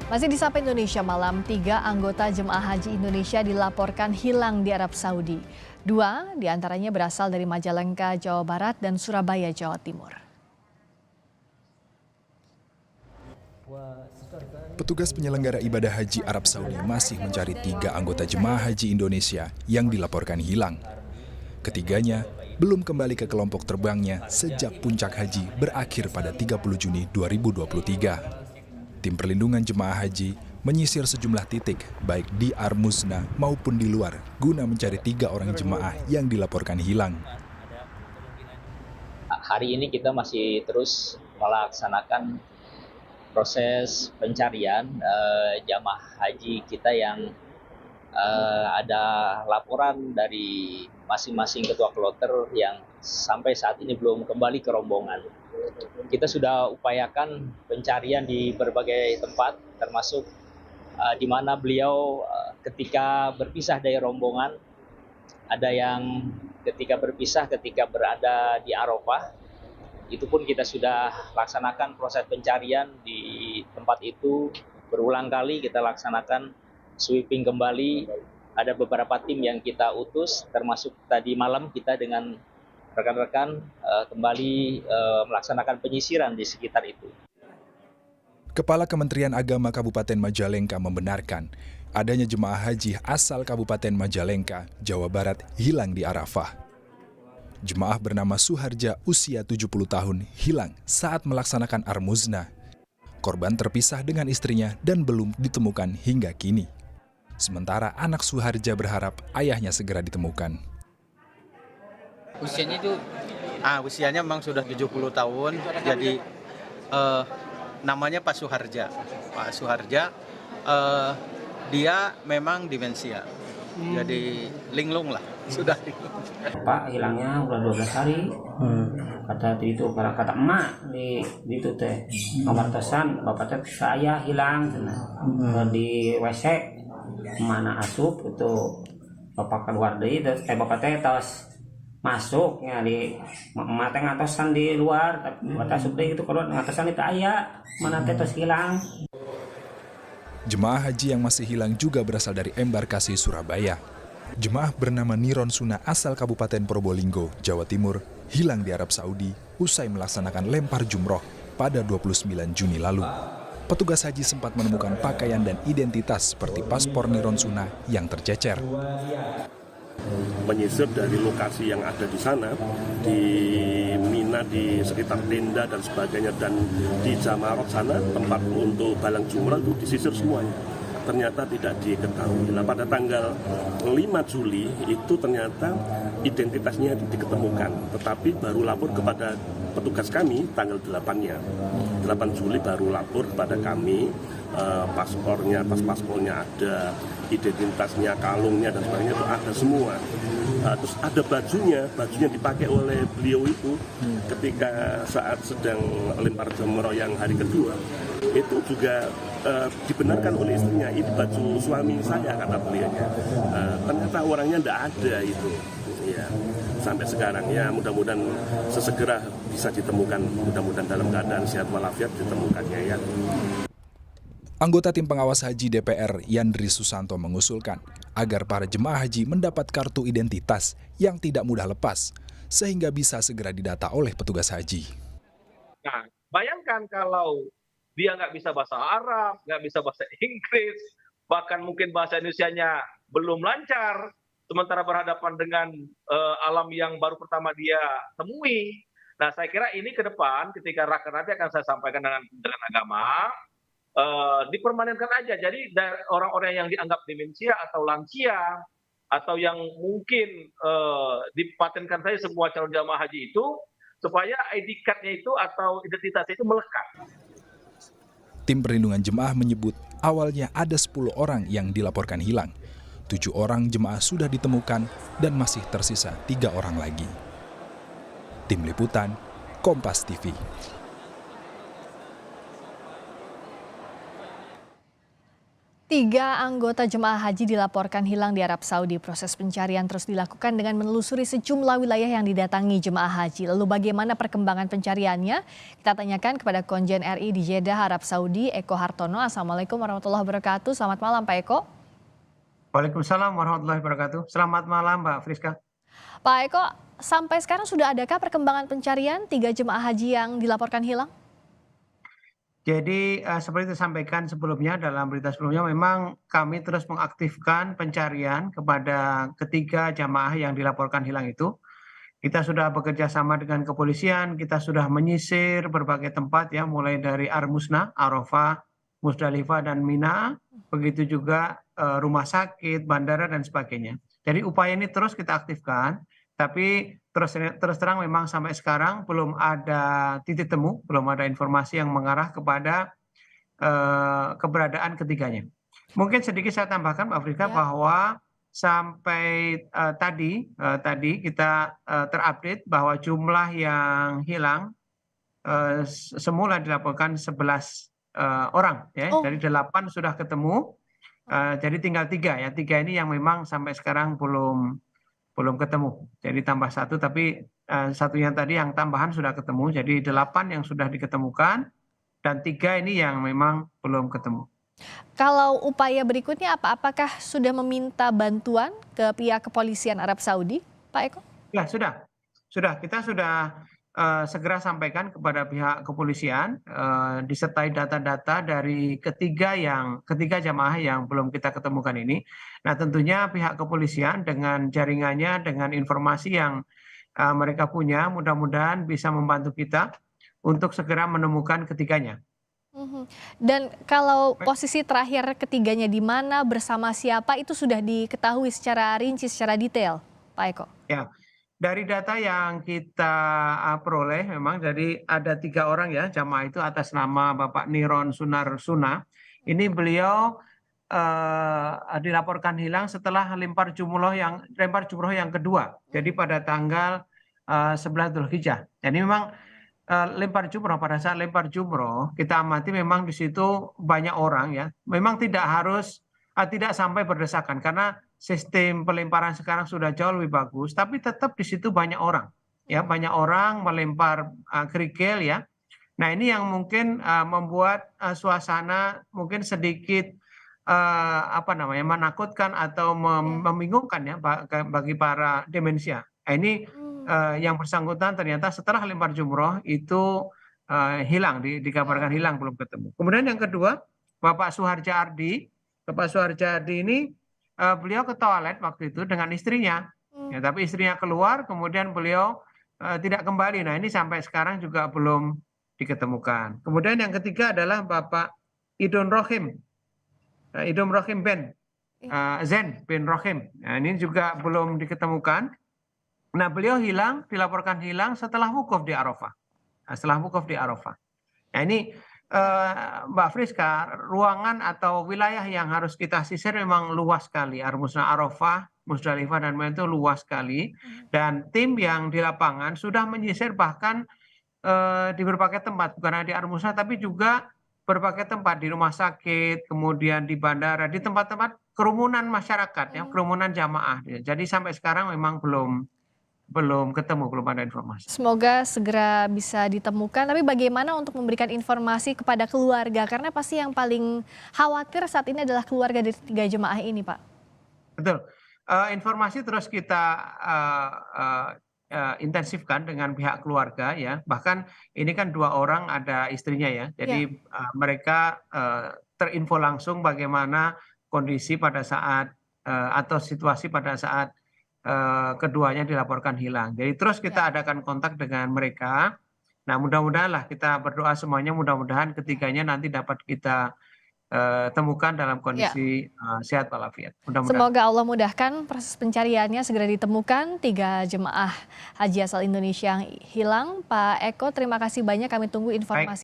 Masih di Sapa Indonesia Malam, 3 anggota jemaah haji Indonesia dilaporkan hilang di Arab Saudi. 2 diantaranya berasal dari Majalengka, Jawa Barat dan Surabaya, Jawa Timur. Petugas penyelenggara ibadah haji Arab Saudi masih mencari 3 anggota jemaah haji Indonesia yang dilaporkan hilang. Ketiganya belum kembali ke kelompok terbangnya sejak puncak haji berakhir pada 30 Juni 2023. Tim perlindungan jemaah haji menyisir sejumlah titik, baik di Armuzna maupun di luar, guna mencari 3 orang jemaah yang dilaporkan hilang. Hari ini kita masih terus melaksanakan proses pencarian jemaah haji kita yang ada laporan dari masing-masing ketua kloter yang sampai saat ini belum kembali ke rombongan. Kita sudah upayakan pencarian di berbagai tempat, termasuk di mana beliau ketika berpisah dari rombongan, ada yang ketika berpisah ketika berada di Arafah, itu pun kita sudah laksanakan proses pencarian di tempat itu. Berulang kali kita laksanakan sweeping kembali. Ada beberapa tim yang kita utus, termasuk tadi malam kita dengan rekan-rekan kembali melaksanakan penyisiran di sekitar itu. Kepala Kementerian Agama Kabupaten Majalengka membenarkan adanya jemaah haji asal Kabupaten Majalengka, Jawa Barat hilang di Arafah. Jemaah bernama Suharja usia 70 tahun hilang saat melaksanakan Armuzna. Korban terpisah dengan istrinya dan belum ditemukan hingga kini. Sementara anak Suharja berharap ayahnya segera ditemukan. Usianya memang sudah 70 tahun, jadi namanya Pak Suharja. Pak Suharja, dia memang demensia, jadi linglung lah, sudah linglung. Pak hilangnya udah 12 hari, kata itu kata emak di itu teh nomor tesan bapak teh saya hilang di WC mana asup itu bapak keluar deui terus bapak teh tos masuknya di emak teh ngatosan di luar tapi bapak asup deui itu keluar ngatosan itu aya mana teh tos hilang. Jemaah haji yang masih hilang juga berasal dari embarkasi Surabaya. Jemaah bernama Niron Suna asal Kabupaten Probolinggo, Jawa Timur, hilang di Arab Saudi usai melaksanakan lempar jumroh pada 29 Juni lalu. Petugas haji sempat menemukan pakaian dan identitas seperti paspor Niron Suna yang tercecer. Menyisir dari lokasi yang ada di sana, di Mina, di sekitar tenda dan sebagainya, dan di Jamarot sana, tempat untuk balang jumrah itu disisir semuanya. Ternyata tidak diketahui. Nah, pada tanggal 5 Juli itu ternyata identitasnya diketemukan, tetapi baru lapor kepada petugas kami tanggal 8-nya. 8 Juli baru lapor kepada kami, paspornya, paspornya ada, identitasnya, kalungnya dan sebagainya itu ada semua. Terus ada bajunya dipakai oleh beliau itu ketika saat sedang lempar jumroh yang hari kedua. Itu juga dibenarkan oleh istrinya, ini baju suami saya kata beliaunya. Ternyata orangnya tidak ada itu. Ya, sampai sekarang ya mudah-mudahan sesegera bisa ditemukan, mudah-mudahan dalam keadaan sehat walafiat ditemukannya ya. Anggota tim pengawas haji DPR Yandri Susanto mengusulkan agar para jemaah haji mendapat kartu identitas yang tidak mudah lepas sehingga bisa segera didata oleh petugas haji. Nah, bayangkan kalau dia nggak bisa bahasa Arab, nggak bisa bahasa Inggris, bahkan mungkin bahasa Indonesianya belum lancar, sementara berhadapan dengan alam yang baru pertama dia temui. Nah, saya kira ini ke depan ketika raker nanti akan saya sampaikan dengan Agama, dipermanenkan aja. Jadi orang-orang yang dianggap demensia atau lansia, atau yang mungkin dipatenkan saja semua calon jamaah haji itu, supaya ID card-nya itu atau identitasnya itu melekat. Tim perlindungan jemaah menyebut awalnya ada 10 orang yang dilaporkan hilang. 7 orang jemaah sudah ditemukan dan masih tersisa 3 orang lagi. Tim Liputan, Kompas TV. 3 anggota jemaah haji dilaporkan hilang di Arab Saudi. Proses pencarian terus dilakukan dengan menelusuri sejumlah wilayah yang didatangi jemaah haji. Lalu bagaimana perkembangan pencariannya? Kita tanyakan kepada Konjen RI di Jeddah, Arab Saudi, Eko Hartono. Assalamualaikum warahmatullahi wabarakatuh. Selamat malam Pak Eko. Waalaikumsalam warahmatullahi wabarakatuh. Selamat malam Mbak Friska. Pak Eko, sampai sekarang sudah adakah perkembangan pencarian 3 jemaah haji yang dilaporkan hilang? Jadi seperti disampaikan sebelumnya dalam berita sebelumnya, memang kami terus mengaktifkan pencarian kepada ketiga jamaah yang dilaporkan hilang itu. Kita sudah bekerja sama dengan kepolisian, kita sudah menyisir berbagai tempat ya, mulai dari Armusna, Arafah, Musdalifah dan Mina, begitu juga rumah sakit, bandara dan sebagainya. Jadi upaya ini terus kita aktifkan, tapi terus terang memang sampai sekarang belum ada titik temu, belum ada informasi yang mengarah kepada keberadaan ketiganya. Mungkin sedikit saya tambahkan Mbak Afrika bahwa sampai tadi kita terupdate bahwa jumlah yang hilang semula dilaporkan 11 orang ya, dari 8 sudah ketemu, jadi tinggal 3 ya, 3 ini yang memang sampai sekarang belum ketemu. Jadi tambah 1, tapi satunya tadi yang tambahan sudah ketemu. Jadi 8 yang sudah diketemukan dan 3 ini yang memang belum ketemu. Kalau upaya berikutnya apa? Apakah sudah meminta bantuan ke pihak kepolisian Arab Saudi, Pak Eko? Ya sudah. Kita sudah segera sampaikan kepada pihak kepolisian disertai data-data dari ketiga jamaah yang belum kita ketemukan ini. Nah tentunya pihak kepolisian dengan jaringannya, dengan informasi yang mereka punya, mudah-mudahan bisa membantu kita untuk segera menemukan ketiganya. Dan kalau posisi terakhir ketiganya di mana, bersama siapa, itu sudah diketahui secara rinci, secara detail, Pak Eko? Ya. Dari data yang kita peroleh memang jadi ada 3 orang ya jamaah itu atas nama Bapak Niron Sunarsuna. Ini beliau dilaporkan hilang setelah lempar jumroh yang kedua. Jadi pada tanggal 11 Dzulhijjah. Jadi memang pada saat lempar jumroh kita amati memang di situ banyak orang ya. Memang tidak sampai berdesakan karena sistem pelemparan sekarang sudah jauh lebih bagus, tapi tetap di situ banyak orang, ya banyak orang melempar kerikil ya. Nah ini yang mungkin membuat suasana mungkin sedikit menakutkan atau membingungkan ya bagi para demensia. Nah, ini yang bersangkutan ternyata setelah lempar jumroh itu hilang, dikabarkan hilang, belum ketemu. Kemudian yang kedua Bapak Suharja Ardi. Bapak Suharja Ardi ini beliau ke toilet waktu itu dengan istrinya, ya, tapi istrinya keluar, kemudian beliau tidak kembali. Nah ini sampai sekarang juga belum diketemukan. Kemudian yang ketiga adalah Bapak Idon Rohim Ben Zen bin Rohim. Nah ini juga belum diketemukan. Nah beliau dilaporkan hilang setelah wukuf di Arafah. Nah ini Mbak Friska, ruangan atau wilayah yang harus kita sisir memang luas sekali. Armusna, Arafah, Musdalifah dan Mina itu luas sekali. Dan tim yang di lapangan sudah menyisir bahkan di berbagai tempat, bukan hanya di Armusna tapi juga berbagai tempat di rumah sakit, kemudian di bandara, di tempat-tempat kerumunan masyarakat, ya, kerumunan jamaah. Jadi sampai sekarang memang belum ketemu, belum ada informasi. Semoga segera bisa ditemukan, tapi bagaimana untuk memberikan informasi kepada keluarga? Karena pasti yang paling khawatir saat ini adalah keluarga dari 3 jemaah ini, Pak. Betul. Informasi terus kita intensifkan dengan pihak keluarga ya. Bahkan ini kan 2 orang ada istrinya ya. Jadi mereka terinfo langsung bagaimana kondisi pada saat atau situasi pada saat keduanya dilaporkan hilang. Jadi terus kita adakan kontak dengan mereka. Nah mudah-mudahan lah, kita berdoa semuanya mudah-mudahan ketiganya nanti dapat kita temukan dalam kondisi sehat walafiat. Semoga Allah mudahkan proses pencariannya, segera ditemukan 3 jemaah haji asal Indonesia yang hilang. Pak Eko, terima kasih banyak, kami tunggu informasi.